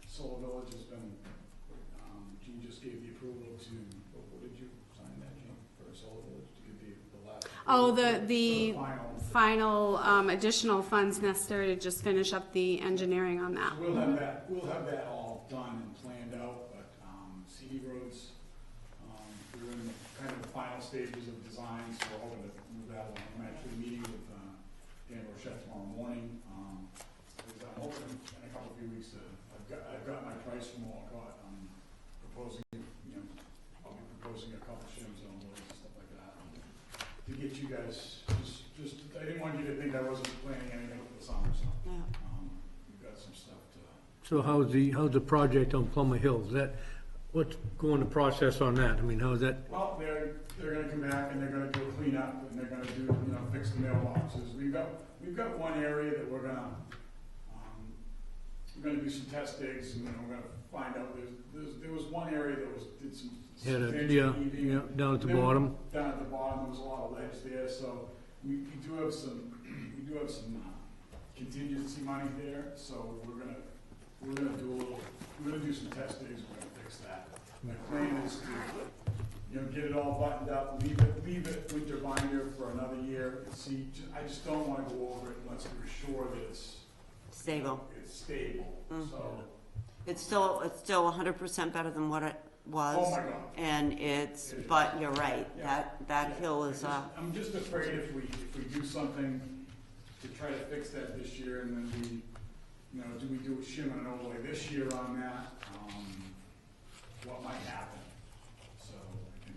G: Solar Village has been, Gene just gave the approval to, what did you sign that, Gene, for Solar Village, to give the last?
B: Oh,
G: for
B: the final, additional funds necessary to just finish up the engineering on that.
G: So we'll have that all done and planned out, but, CD roads, we're in kind of the final stages of design, so we're hoping to move that along. I'm actually meeting with, Dan Rochette tomorrow morning, because I'm hoping in a couple of few weeks to, I've got my price from Walcott, I'm proposing, I'll be proposing a couple shims on those and stuff like that, to get you guys, just, I didn't want you to think I wasn't planning anything for the summer, so.
C: yeah.
G: We've got some stuff to.
A: So how's the project on Plummer Hill? What's going the process on that? I mean, how's that?
G: Well, they're gonna come back and they're gonna do a cleanup and they're gonna do, fix the mailboxes. We've got one area that we're gonna do some test digs and we're gonna find out, there was one area that did some.
A: Yeah, down at the bottom.
G: Down at the bottom, there was a lot of ledge there, so we do have some contingency money there, so we're gonna do some test digs, we're gonna fix that. My plan is to, get it all buttoned up, leave it winter binder for another year, and see, I just don't wanna go over it unless we're sure that it's
C: Stable.
G: it's stable, so.
C: It's still 100% better than what it was.
G: Oh my God.
C: And but you're right, that hill is,
G: I'm just afraid if we do something to try to fix that this year, and then do we do a shim and an overlay this year on that? What might happen? So I think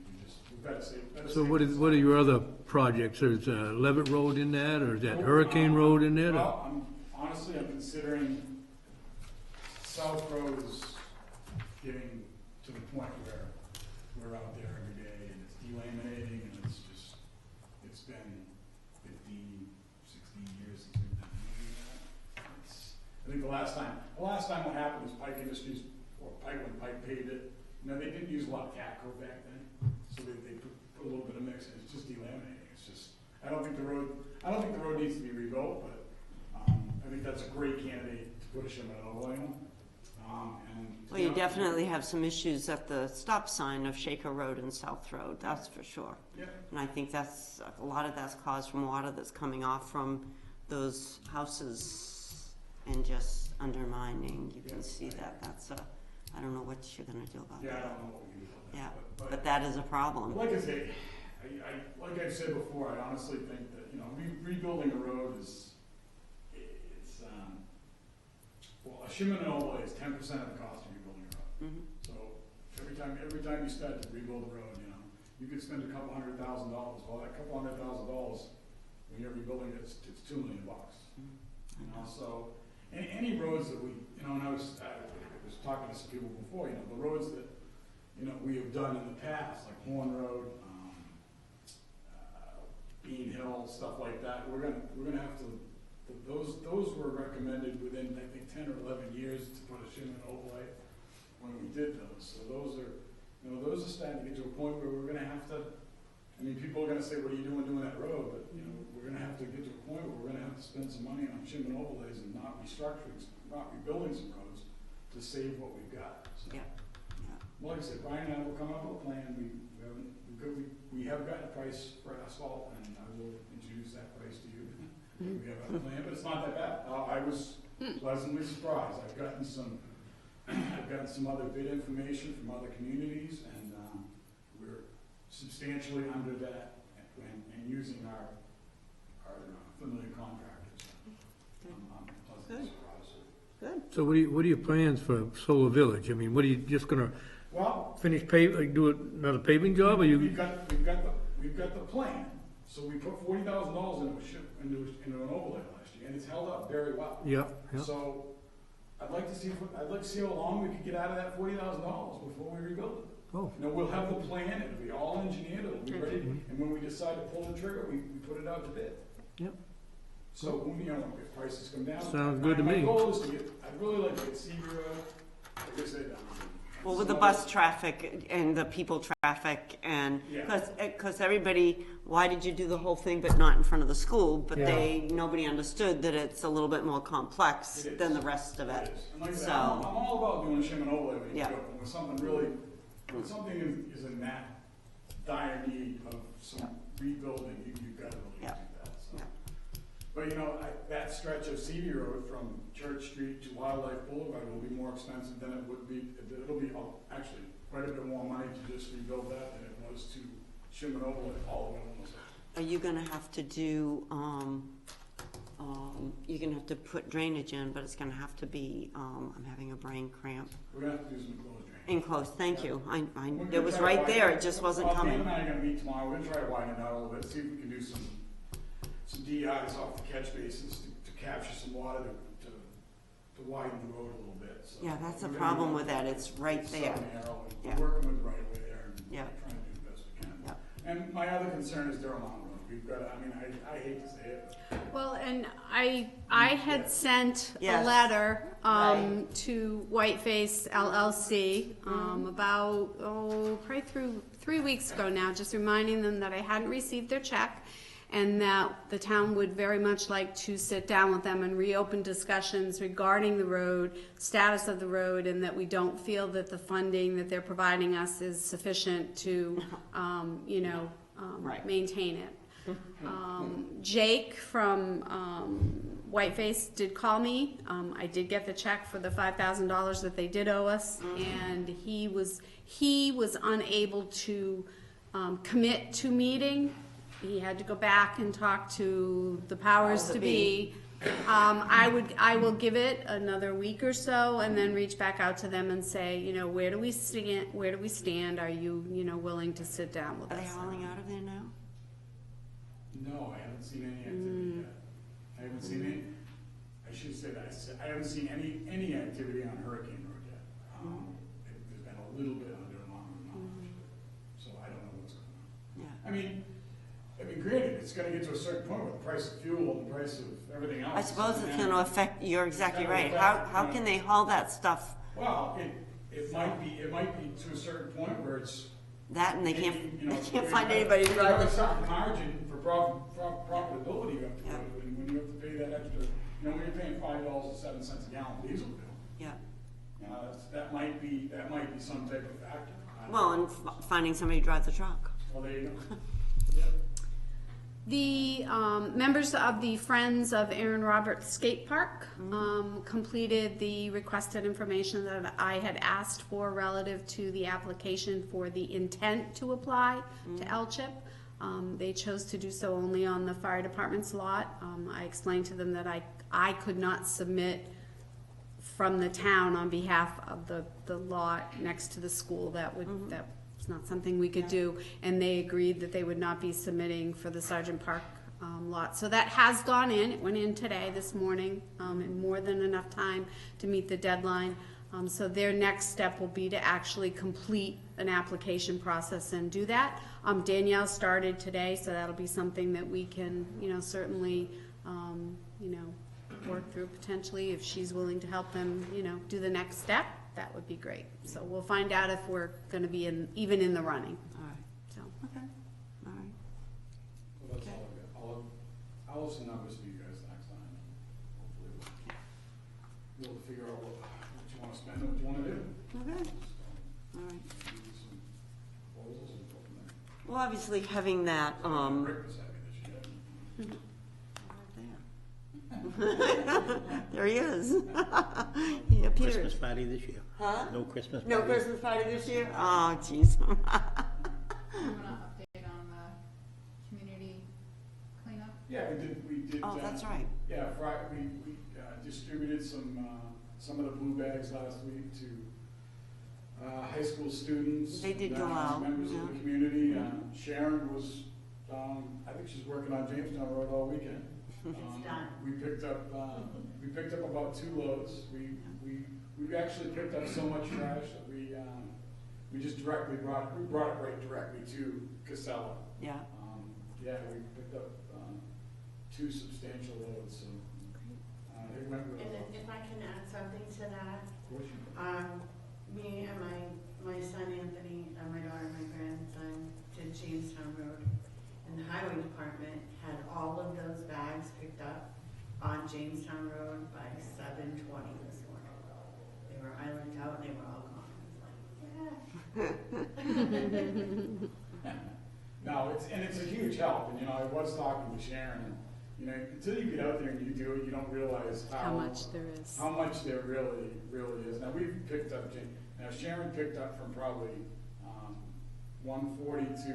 G: we've got to say.
A: So what are your other projects? There's Levitt Road in that, or is that Hurricane Road in there?
G: Well, I'm considering South Road is getting to the point where we're out there every day and it's delaminating and it's been 15, 16 years since we've been doing that. I think the last time what happened was Pike Industries, or Pike, when Pike paved it, they didn't use a lot of cat coat back then, so they put a little bit of mix in. It's just delaminating. It's just, I don't think the road needs to be rebuilt, but I think that's a great candidate to put a shim and overlay on.
C: well, you definitely have some issues at the stop sign of Shaker Road and South Road, that's for sure.
G: Yeah.
C: And I think a lot of that's caused from water that's coming off from those houses and just undermining. You can see that, I don't know what you're gonna do about
G: Yeah, I
C: that.
G: don't know what we can do about that.
C: Yeah, but that is a problem.
G: Like I say, like I've said before, I honestly think that, rebuilding a road well, a shim and an overlay is 10% of the cost of rebuilding a road.
C: Mhm.
G: So every time you start to rebuild a road, you could spend a couple $100,000. Well, that couple $100,000, when you're rebuilding it, it's $2 million. So any roads that we, and I was talking to some people before, the roads that we have done in the past, like Horn Road, Bean Hill, stuff like that. We're gonna have to those were recommended within, I think, 10 or 11 years to put a shim and overlay when we did those. So those are starting to get to a point where we're gonna have to, I mean, people are gonna say, what are you doing that road? But, we're gonna have to get to a point where we're gonna have to spend some money on shim and overlays and not rebuilding some roads to save what we've got. So,
C: Yeah.
G: like I said, Brian and I will come up with a plan. We have gotten a price for asphalt, and I will introduce that price to you. We have a plan, but it's not that bad. I was pleasantly surprised. I've gotten some other bid information from other communities, and we're substantially under that and using our familiar contractors. I'm pleasantly surprised.
C: Good.
A: So what are your plans for Solar Village? I mean, what are you just gonna
G: Well,
A: finish do another paving job, or you?
G: we've got the plan. So we put $40,000 into an overlay last year, and it's held up very well.
A: Yeah, yeah.
G: So I'd like to see how long we could get out of that $40,000 before we rebuild it.
A: Oh,
G: We'll have the plan, it'll be all engineered, it'll be ready, and when we decide to pull the trigger, we put it out to bid.
A: Yep.
G: So, if prices come down.
A: Sounds good to me.
G: My goal is I'd really like to get Seaview, like I said,
C: Well, with the bus traffic and the people traffic and,
G: Yeah.
C: because everybody, why did you do the whole thing but not in front of the school? But
A: Yeah.
C: nobody understood that it's a little bit more complex
G: It is.
C: than the rest of it.
G: And like I said, I'm
C: So,
G: all about doing shim and overlay when you
C: Yeah.
G: go, when something is in that dire need of some rebuilding, you've got to really do
C: Yeah.
G: that, so.
C: Yeah.
G: But that stretch of Seaview Road from Church Street to Wildlife Boulevard will be more expensive than it would be, it'll be actually quite a bit more money to just rebuild that than it was to shim and overlay all the way almost.
C: are you gonna have to do, you're gonna have to put drainage in, but it's gonna have to be, I'm having a brain cramp.
G: We're gonna have to do some enclosed drainage.
C: Enclosed, thank you.
G: We're gonna
C: It was
G: try to
C: right
G: widen
C: there, it just wasn't
G: Dan
C: coming.
G: and I are gonna meet tomorrow, we're gonna try to widen it out a little bit, see if we can do some DIs off the catch basins to capture some water to widen the road a little bit, so.
C: Yeah, that's the
G: we're gonna
C: problem
G: do
C: with that, it's right there.
G: some narrow, and
C: Yeah.
G: we're working with the right of way there and
C: Yeah.
G: trying to do the best we can.
C: Yeah.
G: And my other concern is Durham Mountain Road, we've got, I hate to say it.
B: Well, and I had sent a
C: Yes.
B: letter,
C: Right.
B: to Whiteface LLC, about, probably through 3 weeks ago now, just reminding them that I hadn't received their check, and that the town would very much like to sit down with them and reopen discussions regarding the road, status of the road, and that we don't feel that the funding that they're providing us is sufficient to,
C: Right.
B: maintain it. Jake from Whiteface did call me. I did get the check for the $5,000 that they did owe us, and he was unable to commit to meeting. He had to go back and talk to the powers to be. I will give it another week or so, and then reach back out to them and say, where do we stand? Where do we stand? Are you, willing to sit down with
C: Are they
B: us?
C: hauling out of there now?
G: No, I haven't seen any activity yet. I haven't seen any, I should say that, I haven't seen any activity on Hurricane Road yet. There's been a little bit on Durham Mountain Road, not much, so I don't know what's going on.
C: Yeah.
G: I mean, granted, it's gonna get to a certain point with the price of fuel and the price of everything else.
C: I suppose it's
G: and-
C: gonna affect, you're exactly
G: gonna
C: right.
G: affect,
C: How can they haul that stuff,
G: Well, it might be to a certain point where it's.
C: that and they can't,
G: you know,
C: they can't
G: where
C: find
G: you have-
C: anybody to
G: you
C: drive
G: have a
C: the truck?
G: certain margin for profitability you have to
C: Yeah.
G: go to, and when you have to pay that extra, when you're paying $5.07 a gallon diesel bill,
C: Yeah,
G: that might be some type of factor.
C: well, and finding somebody to drive the truck.
G: Well, there you go. Yeah.
B: The members of the Friends of Aaron Roberts Skate Park completed the requested information that I had asked for relative to the application for the intent to apply to LCHIP. They chose to do so only on the fire department's lot. I explained to them that I could not submit from the town on behalf of the lot next to the school. That's not something we could do, and they agreed that they would not be submitting for the Sergeant Park lot. So that has gone in. It went in today, this morning, in more than enough time to meet the deadline. So their next step will be to actually complete an application process and do that. Danielle started today, so that'll be something that we can, certainly, you know, work through potentially, if she's willing to help them, you know, do the next step, that would be great. So we'll find out if we're gonna be even in the running,
C: All right,
B: so.
C: okay, all right.
G: Well, that's all I've got. I'll have some numbers for you guys next time. Hopefully we'll be able to figure out what you wanna spend and what you wanna do.
C: Okay,
G: So,
C: all right.
G: give you some proposals and go from there.
C: Well, obviously, having that,
G: Rick was happy this year.
C: there he is. He appears.
D: Christmas party this year.
C: Huh?
D: No Christmas party.
C: No Christmas party this year? Oh, jeez.
H: You want to update on the community cleanup?
G: Yeah, we did.
C: Oh, that's right.
G: Yeah, Friday, we distributed some of the blue bags last week to high school students.
C: They did
G: and,
C: go out,
G: Members
C: yeah.
G: of the community. Sharon was, I think she's working on Jamestown Road all weekend.
C: It's done.
G: We picked up about 2 loads. We actually picked up so much trash that we just brought it right directly to Casella.
C: Yeah.
G: Yeah, we picked up 2 substantial loads, so it went really well.
I: And if I can add something to that,
G: Of course you can.
I: me and my son Anthony and my daughter and my grandson did Jamestown Road, and the highway department had all of those bags picked up on Jamestown Road by 7:20 this morning. They were, I looked out and they were all gone. I was like, yeah.
G: No, it's a huge help, and I was talking to Sharon, and until you get out there and you do it, you don't realize
B: How much there is.
G: how much there really is. Now we've picked up, Sharon picked up from probably 142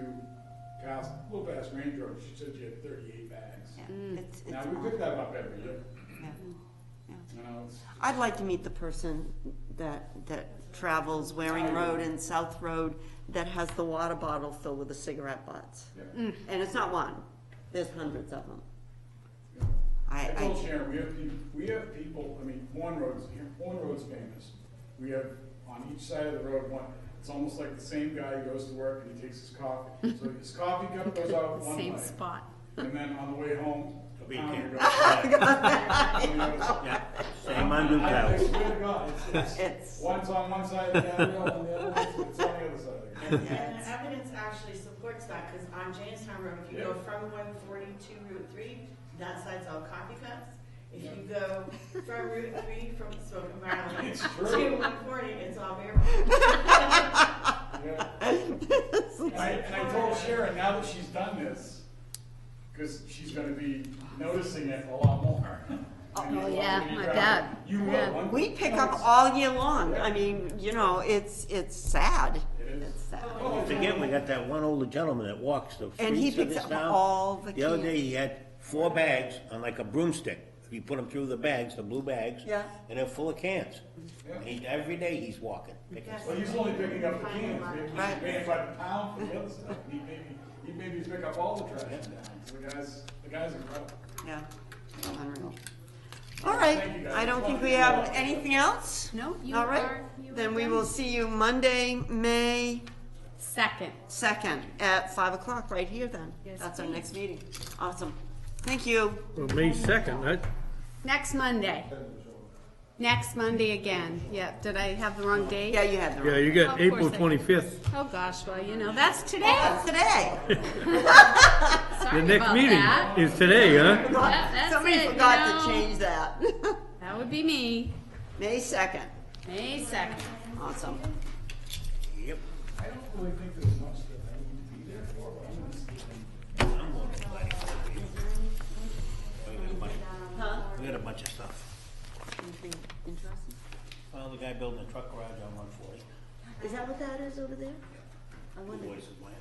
G: past, a little past Range Road. She said you had 38 bags.
C: Yeah. It's
G: Now
C: a
G: we
C: lot.
G: pick that up every year.
C: Yeah. Yeah.
G: It's
C: I'd like to meet the person that travels Waring Road and South Road that has the water bottle filled with the cigarette butts.
G: yeah.
C: And it's not one, there's hundreds of them.
G: Yeah. I
C: I,
G: told Sharon, we have people, Horn Road's famous. We have on each side of the road one, it's almost like the same guy who goes to work and he takes his coffee. So his coffee cup goes out one
B: Same
G: way,
B: spot.
G: and then on the way home, the
D: Be
G: pounder
D: careful.
G: goes out. You know,
D: Yeah, same on Duke
G: I
D: House.
G: swear to God,
C: It's-
G: it's one's on one side of the guardrail and the other one's on the other side of the
I: And
G: guardrail.
I: the evidence actually supports that, because on Jamestown Road, if you go from 142 Route 3, that side's all coffee cups. If you go from Route 3, from Smoking Barrel
G: It's
I: to
G: true.
I: 140, it's all beer bottles.
G: Yeah. And I told Sharon, now that she's done this, because she's gonna be noticing it a lot more.
B: Oh, yeah, I bet.
G: You will.
B: Yeah.
C: we pick up all year long, I mean, it's sad.
G: It is.
C: It's sad.
D: Don't forget, we got that one older gentleman that walks the
C: And he
D: streets of
C: picks
D: this
C: up
D: town.
C: all the
D: The other
C: cans.
D: day, he had 4 bags on like a broomstick. He put them through the bags, the blue bags.
C: Yeah.
D: And they're full of cans.
G: Yeah.
D: And every day he's walking, picking
I: Yes.
D: stuff.
G: Well, he's only picking up the cans, he's
C: Right.
G: paying by the pound for the other stuff. He'd maybe pick up all the trash in town, so the guy's incredible.
C: Yeah, unreal. All right,
G: Thank you, guys.
C: I don't think we have anything else.
B: No, you
C: All right,
B: are. You
C: then
B: are
C: we
B: done.
C: will see you Monday, May
B: 2nd.
C: 2nd at 5 o'clock right here then.
B: Yes,
C: That's our
B: please.
C: next meeting. Awesome. Thank you.
A: Well, May 2nd,
B: Next Monday. Next Monday again. Yeah, did I have the wrong date?
C: Yeah, you had the
A: yeah,
C: right.
A: you
B: Of
A: got
B: course
A: April
B: I did.
A: 25th.
B: Oh, gosh, well, that's today.
C: That's today.
B: Sorry
A: The next
B: about
A: meeting
B: that.
A: is today, huh?
B: Yeah, that's
C: Somebody
B: it,
C: forgot
B: you know.
C: to change that.
B: That would be me.
C: May 2nd.
B: May 2nd.
C: Awesome.
D: Yep.
G: I don't really think there's much that I need to be there for, but I'm gonna see.
D: I'm going to Friday.
C: Huh?
D: We got a bunch of stuff.
C: Anything interesting?
D: Well, the guy building a truck garage on 140.
C: Is that what that is over there? I
D: Two
C: wonder.
D: voices went.